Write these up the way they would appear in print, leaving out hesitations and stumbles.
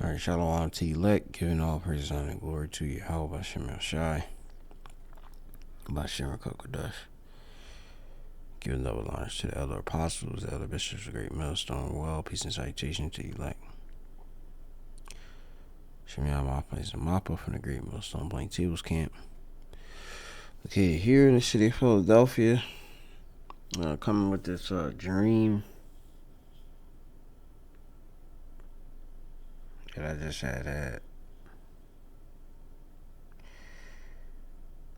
All right, shalom to elect, giving all praise, honor, and glory to Yahweh Bashem Shai, Bashem Kokodash, giving double honors to the elder apostles, the elder bishops, the great millstone, well, peace and salutation to elect. Shemiyah Mappa is a Mappa from the great millstone Plaintables camp. Okay, here in the city of Philadelphia, coming with this dream that I just had.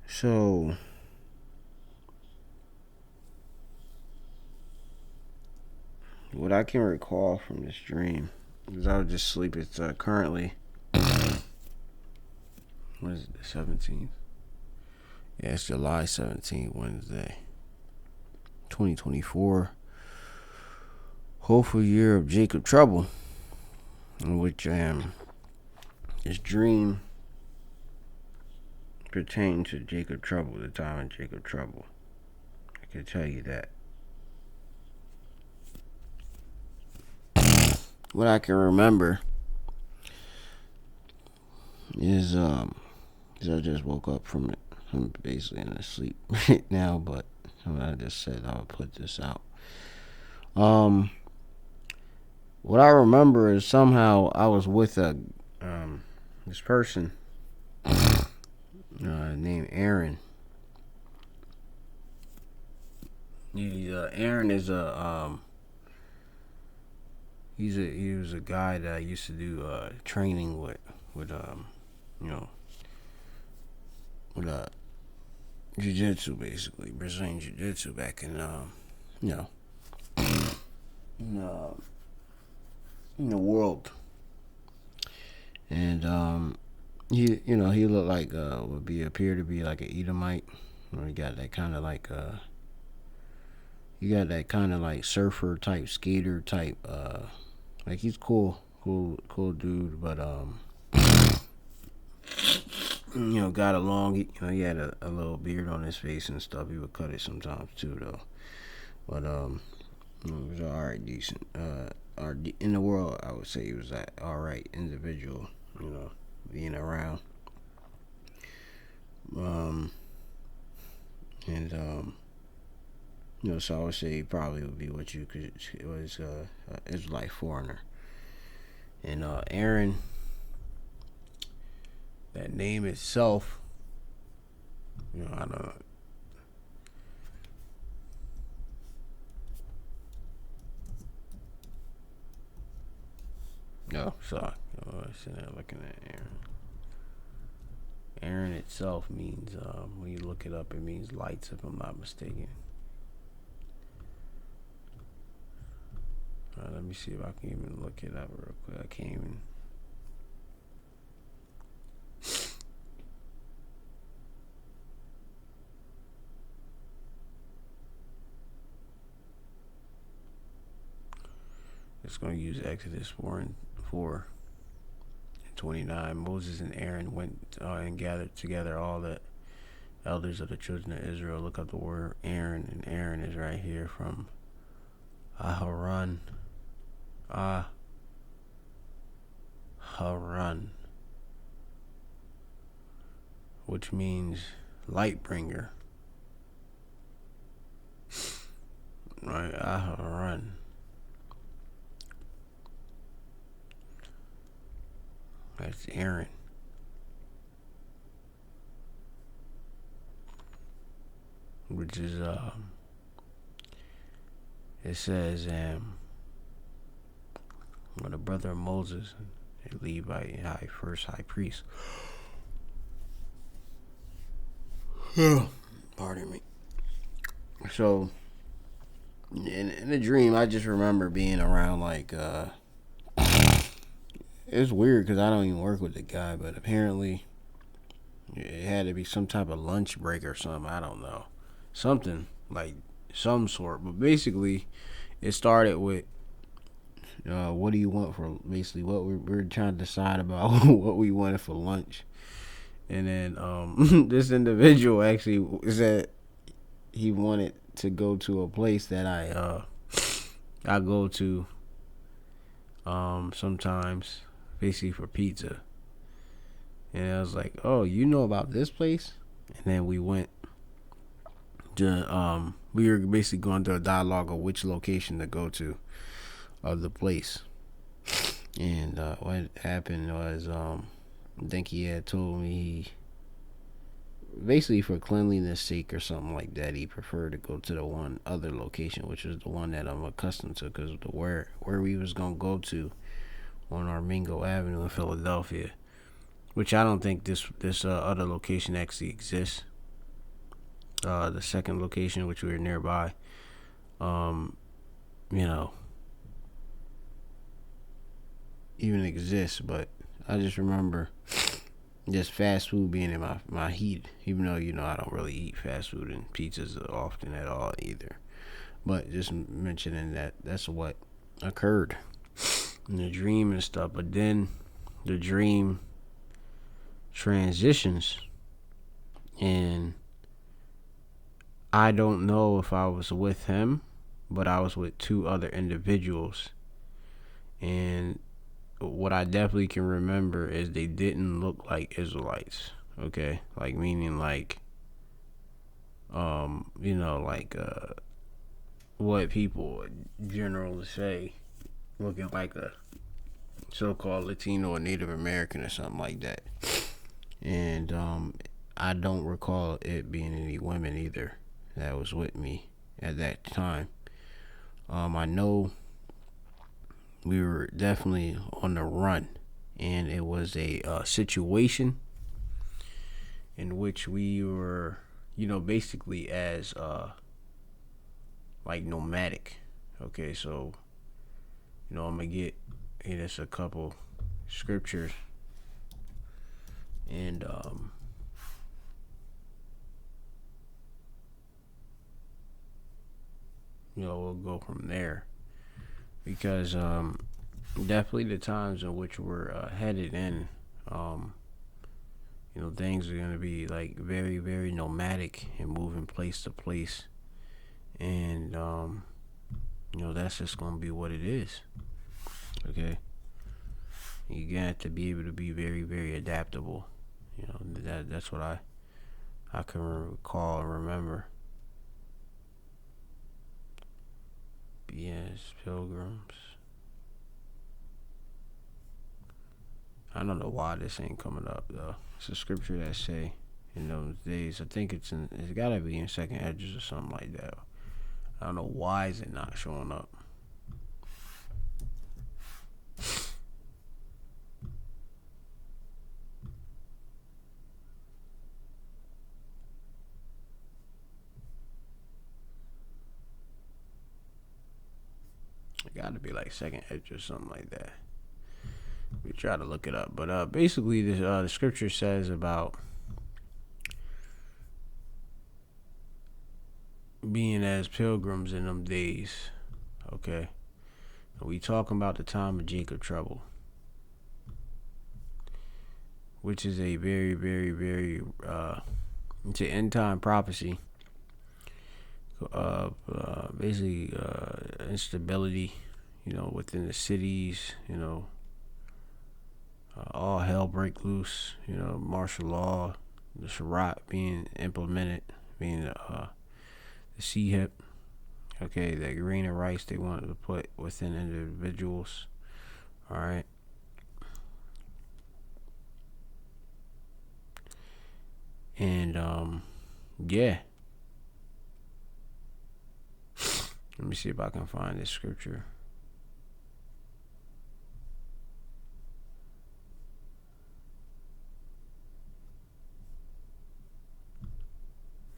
So, what I can recall from this dream, because I was just asleep, it's currently, what is it, the 17th? Yeah, it's July 17th, Wednesday, 2024. Hopeful year of Jacob Trouble, in which this dream pertained to Jacob Trouble, the time of Jacob Trouble. I can tell you that. What I can remember is cause I just woke up from it. I'm basically in a sleep right now, but I just said I would put this out. What I remember is somehow I was with this person named Aaron. Aaron is he was a guy that I used to do training with jiu-jitsu, basically Brazilian jiu-jitsu back in in the world. And he looked like appear to be like an Edomite. He got that kind of like surfer type, skater type, like he's cool dude, but got along. He had a little beard on his face and stuff. He would cut it sometimes too, though. But he was alright, decent. In the world, I would say he was an alright individual. Being around. So I would say he probably would be what you could was Israelite foreigner. And Aaron, that name itself, I don't know. No, sorry. I'm sitting there looking at Aaron. Aaron itself means, when you look it up, it means lights, if I'm not mistaken. Let me see if I can even look it up real quick. I can't even. It's going to use Exodus 4:29. Moses and Aaron went and gathered together all the elders of the children of Israel. Look up the word Aaron, and Aaron is right here from Aharon, which means light bringer. Right, Aharon. That's Aaron. Which is it says the brother of Moses, a Levite, first high priest. Pardon me. So in the dream, I just remember being around it's weird because I don't even work with the guy, but apparently it had to be some type of lunch break or something. I don't know. Something like some sort. But basically, it started with what do you want for, basically what we're trying to decide about what we wanted for lunch. And then this individual actually said he wanted to go to a place that I go to sometimes basically for pizza. And I was like, "Oh, you know about this place?" And then we went to we were basically going through a dialogue of which location to go to of the place. And what happened was, I think he had told me basically for cleanliness sake or something like that, he preferred to go to the one other location, which is the one that I'm accustomed to, because the where we was gonna go to on Armingo Avenue in Philadelphia, which I don't think this other location actually exists. The second location, which we were nearby, um, you know, even exists, but I just remember just fast food being in my heat, even though I don't really eat fast food and pizzas often at all either. But just mentioning that's what occurred in the dream and stuff. But then the dream transitions, and I don't know if I was with him, but I was with two other individuals. And what I definitely can remember is they didn't look like Israelites. Okay, like meaning like, like what people generally say, looking like a so-called Latino or Native American or something like that. And I don't recall it being any women either that was with me at that time. I know we were definitely on the run, and it was a situation in which we were, basically as like nomadic. Okay, so I'm gonna get just a couple scriptures, and we'll go from there, because definitely the times in which we're headed in, things are gonna be like very, very nomadic and moving place to place, and that's just gonna be what it is. Okay, you got to be able to be very, very adaptable. That's what I can recall and remember. Yes, pilgrims. I don't know why this ain't coming up though. It's a scripture that say in those days. I think it's gotta be in Second Edges or something like that. I don't know why is it not showing up. It gotta be like Second Edge or something like that. We try to look it up, but basically, the scripture says about being as pilgrims in them days. Okay, and we talking about the time of Jacob trouble, which is a very, very, very it's an end time prophecy. Basically, instability, within the cities, all hell break loose, martial law, the Sharat being implemented, being the CHIP, okay, the grain and rice they wanted to put within individuals, all right. And yeah, let me see if I can find this scripture.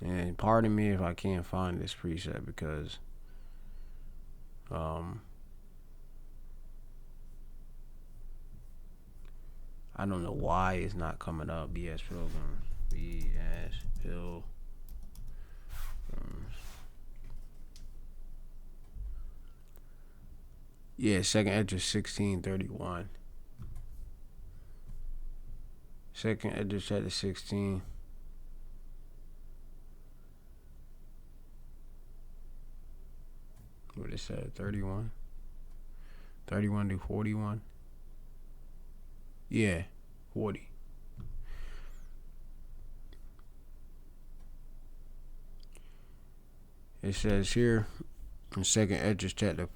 And pardon me if I can't find this precept, because I don't know why it's not coming up. Be as pilgrims. Be as pilgrims. Yeah, Second Edges 16:31. Second Edges chapter 16. What it said, 31? 31 to 41? Yeah, 40. It says here in Second Esdras chapter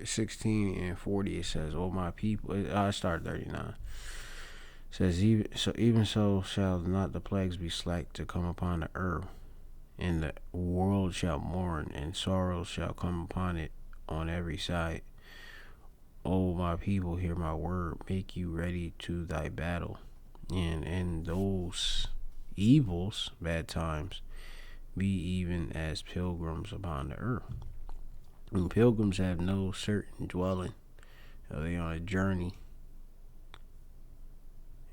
16 and 40. It says, "Oh my people." I started 39. It says, even so shall not the plagues be slack to come upon the earth, and the world shall mourn, and sorrow shall come upon it on every side. O my people, hear my word, make you ready to thy battle. And in those evils, bad times, be even as pilgrims upon the earth. And pilgrims have no certain dwelling. They on a journey,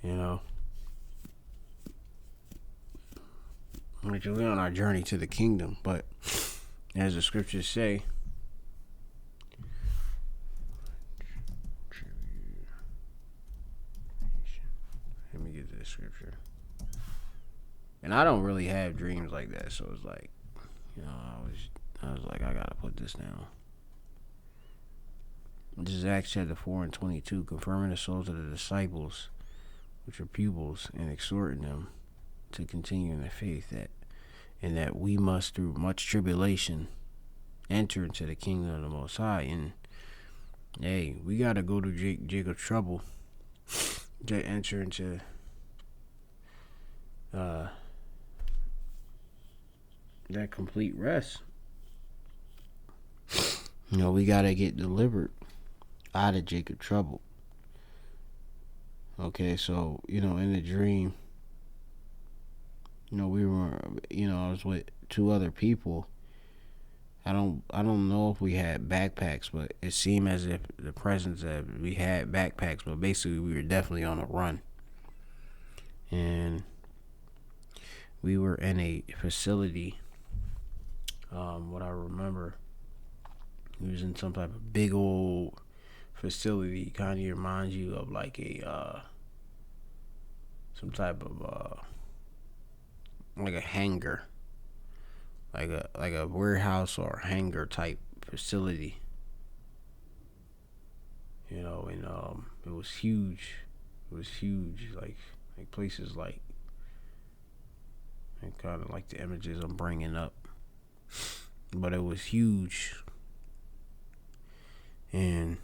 you know. We're on our journey to the kingdom, but as the scriptures say, let me get to the scripture. And I don't really have dreams like that, so it's like, I was like, I gotta put this down. This is Acts chapter 4 and 22, confirming the souls of the disciples, which are pupils, and exhorting them to continue in the faith, that we must through much tribulation enter into the kingdom of the Most High. And hey, we gotta go to Jacob's trouble to enter into that complete rest. We gotta get delivered out of Jacob's trouble. Okay, so in the dream, we were, I was with two other people. I don't know if we had backpacks, but it seemed as if the presence that we had backpacks, but basically we were definitely on a run. And we were in a facility. What I remember, we was in some type of big old facility. Kind of reminds you of like a some type of like a hangar, like a warehouse or hangar type facility. And it was huge. It was huge, like places like, and kind of like the images I'm bringing up. But it was huge. And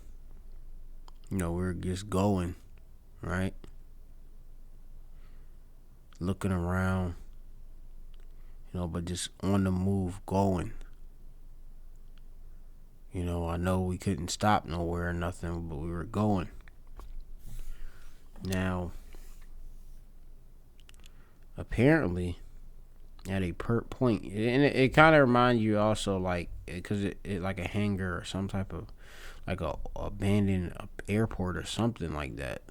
we were just going, right? Looking around, but just on the move, going. I know we couldn't stop nowhere or nothing, but we were going. Now, apparently, at a point, and it kind of reminds you also, like, because it like a hangar or some type of like a abandoned airport or something like that.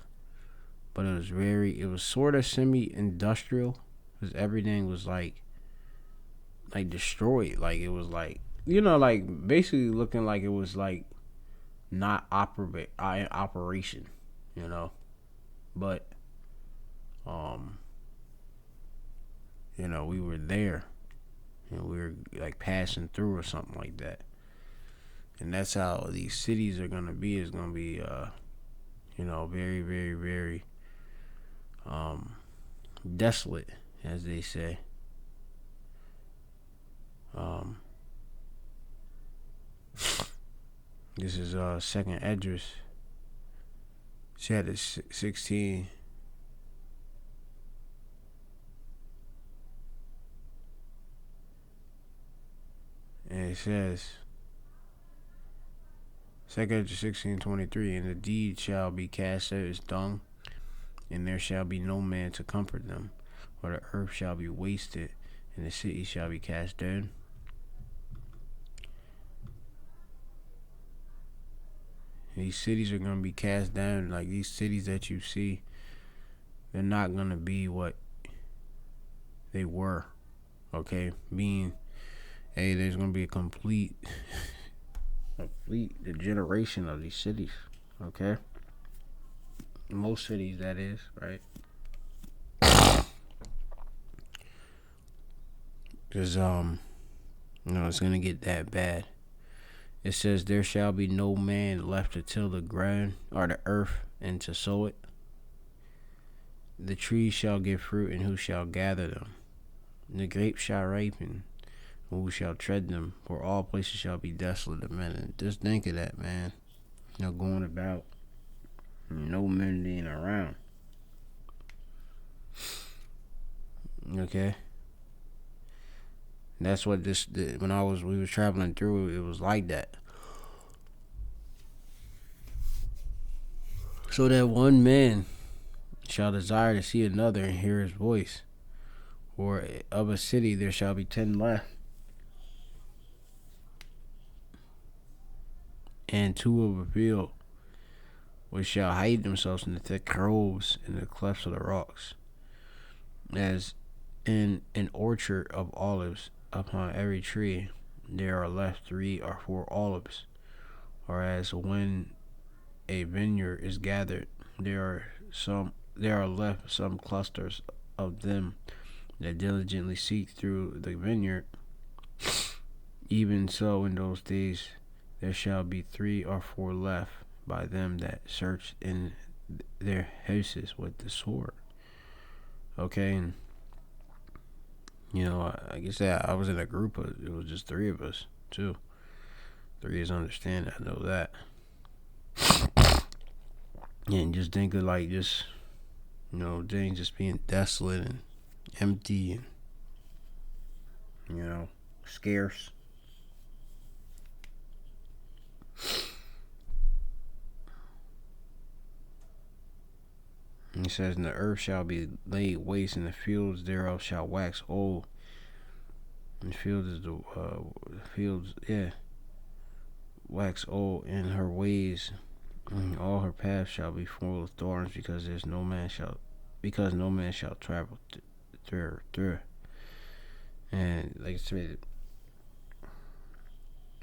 But it was sort of semi-industrial, because everything was like destroyed. Like it was like, like basically looking like it was like not operation, but we were there, and we were like passing through or something like that. And that's how these cities are gonna be. Is gonna be very, very, very desolate, as they say. This is Second Esdras chapter 16. And it says, Second Esdras 16:23, and the deed shall be cast out as dung, and there shall be no man to comfort them, for the earth shall be wasted, and the city shall be cast down. These cities are going to be cast down. Like these cities that you see, they're not going to be what they were. Okay? There's going to be a complete degeneration of these cities. Okay? Most cities, that is, right? Because, it's going to get that bad. It says, there shall be no man left to till the ground or the earth and to sow it. the trees shall give fruit, and who shall gather them? The grapes shall ripen, who shall tread them? For all places shall be desolate of men. And just think of that, man. Going about, no men being around. Okay, that's what when we was traveling through, it was like that. So that one man shall desire to see another and hear his voice. For of a city there shall be 10 left, and 2 of a field, which shall hide themselves in the thick groves in the clefts of the rocks, as in an orchard of olives. Upon every tree there are left 3 or 4 olives, or as when a vineyard is gathered, there are left some clusters of them that diligently seek through the vineyard. Even so, in those days there shall be 3 or 4 left by them that search in their houses with the sword. Okay, and I guess that I was in a group of, it was just 3 of us too. 3 is understanding, I know that. And just think of like just things just being desolate and empty and scarce. And it says, and the earth shall be laid waste, and the fields thereof shall wax old. And the field is the fields, wax old in her ways, and all her paths shall be full of thorns, because no man shall travel through. And like I said,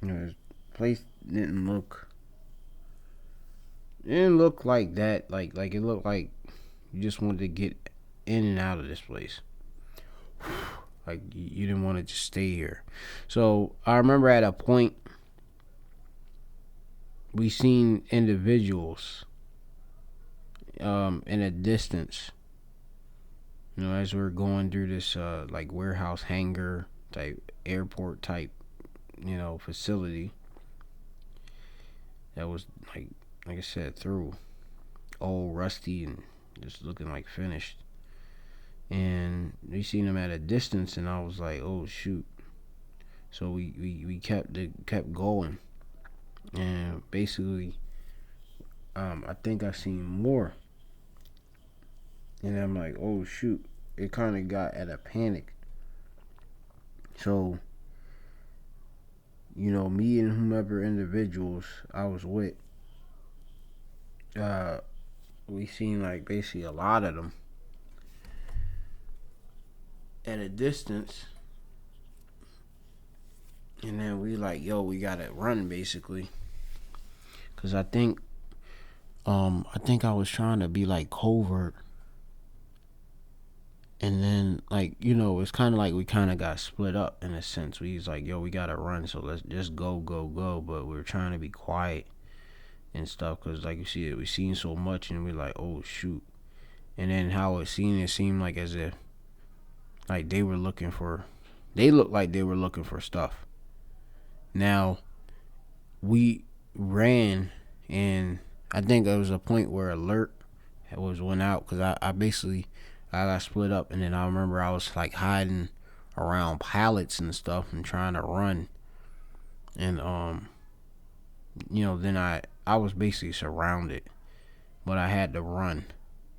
this place didn't look like that. Like it looked like you just wanted to get in and out of this place. Like you didn't want to just stay here. So I remember at a point we seen individuals in a distance, as we're going through this like warehouse hangar type, airport type, facility that was like I said, through old, rusty, and just looking like finished. And we seen them at a distance, and I was like, oh shoot. So we kept going, and basically I think I seen more, and I'm like, oh shoot. It kind of got at a panic. So me and whomever individuals I was with, we seen like basically a lot of them at a distance, and then we like, yo, we gotta run basically, cause I think I was trying to be like covert, and then like it's kind of like we kind of got split up in a sense. We was like, yo, we gotta run, so let's just go, but we were trying to be quiet and stuff, because like you see it, we seen so much, and we like, oh shoot. And then how it seemed like as if like they looked like they were looking for stuff. Now we ran, and I think there was a point where alert went out, because I got split up, and then I remember I was like hiding around pallets and stuff and trying to run, and then I was basically surrounded, but I had to run.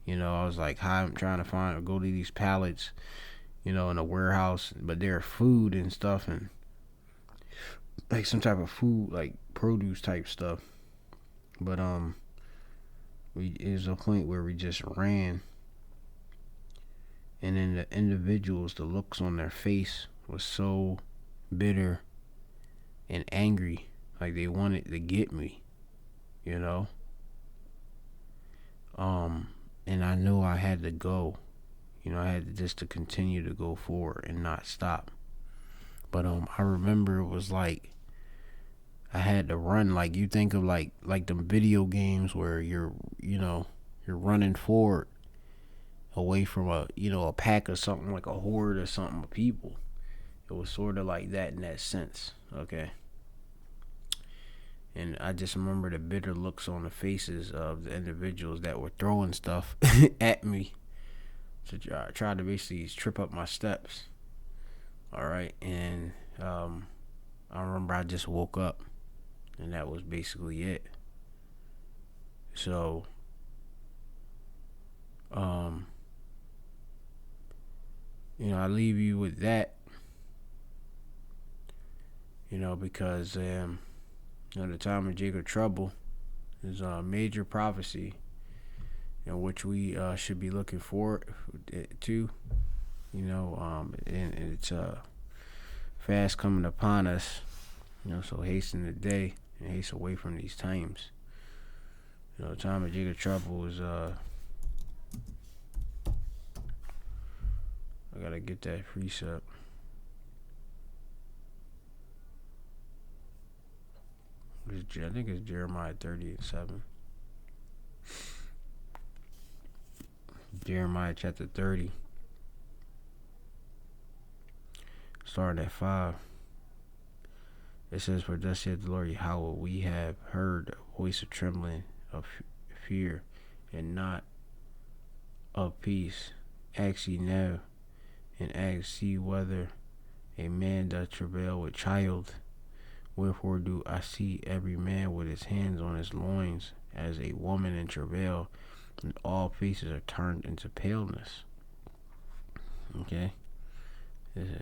I was like trying to go to these pallets, in a warehouse, but there's food and stuff, and like some type of food, like produce type stuff. But it was a point where we just ran, and then the individuals, the looks on their face was so bitter and angry, like they wanted to get me, and I knew I had to go. I had just to continue to go forward and not stop. But I remember it was like I had to run. Like you think of like them video games where you're running forward, away from a pack or something, like a horde or something of people. It was sort of like that in that sense, okay? And I just remember the bitter looks on the faces of the individuals that were throwing stuff at me to try to basically trip up my steps. All right, and I remember I just woke up, and that was basically it. So, um, I leave you with that, because the time of Jacob trouble is a major prophecy in which we should be looking forward to, and it's fast coming upon us, so hasten the day and haste away from these times. The time of Jacob trouble is I gotta get that precept. I think it's Jeremiah 30:7. Jeremiah chapter 30, starting at 5. It says, "For thus saith the Lord Yahweh, we have heard a voice of trembling, of fear, and not of peace. Ask ye now, and ask ye whether a man doth travail with child. Wherefore do I see every man with his hands on his loins, as a woman in travail, and all faces are turned into paleness." Okay?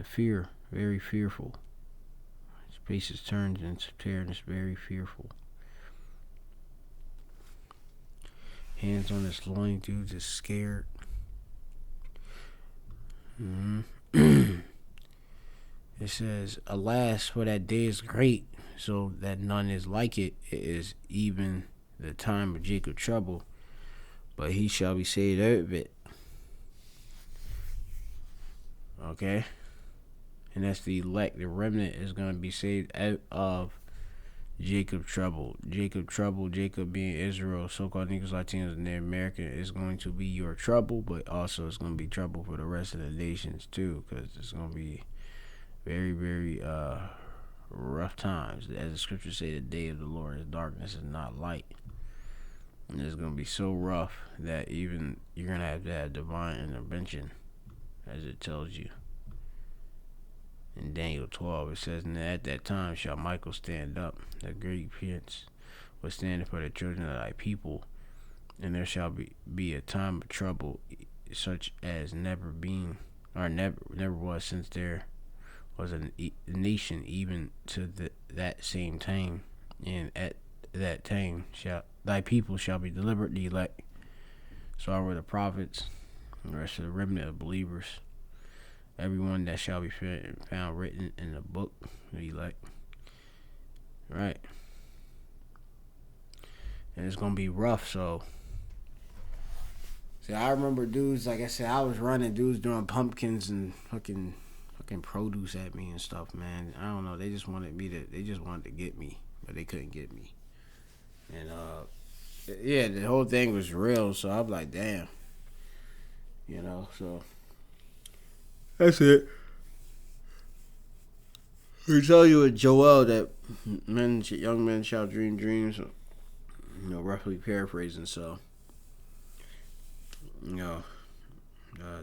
Fear, very fearful. His face is turned into paleness, very fearful. Hands on his loins, dude, just scared. It says, "Alas, for that day is great, so that none is like it. It is even the time of Jacob trouble, but he shall be saved out of it." Okay? And that's the elect. The remnant is going to be saved out of Jacob trouble. Jacob being Israel, so-called Negros, Latinos, and Native American, is going to be your trouble, but also it's going to be trouble for the rest of the nations too, because it's going to be very, very rough times. As the scriptures say, the day of the Lord is darkness and not light. And it's going to be so rough that even you're going to have divine intervention, as it tells you. In Daniel 12, it says, "And at that time shall Michael stand up, the great prince, was standing for the children of thy people, and there shall be a time of trouble, such as never was since there was a nation, even to that same time. And at that time thy people shall be delivered, the elect." So are the prophets, and the rest of the remnant of believers. Everyone that shall be found written in the book, the elect. Right. And it's going to be rough, so. See, I remember dudes, like I said, I was running dudes doing pumpkins and fucking produce at me and stuff, man. I don't know. They just wanted to get me, but they couldn't get me. And, yeah, the whole thing was real, so I'm like, damn. So. That's it. We tell you with Joel that young men shall dream dreams, roughly paraphrasing. So,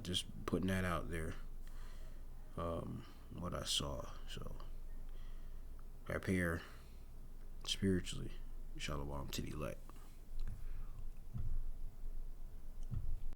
just putting that out there. What I saw. So, prepare spiritually. Shalom to the elect.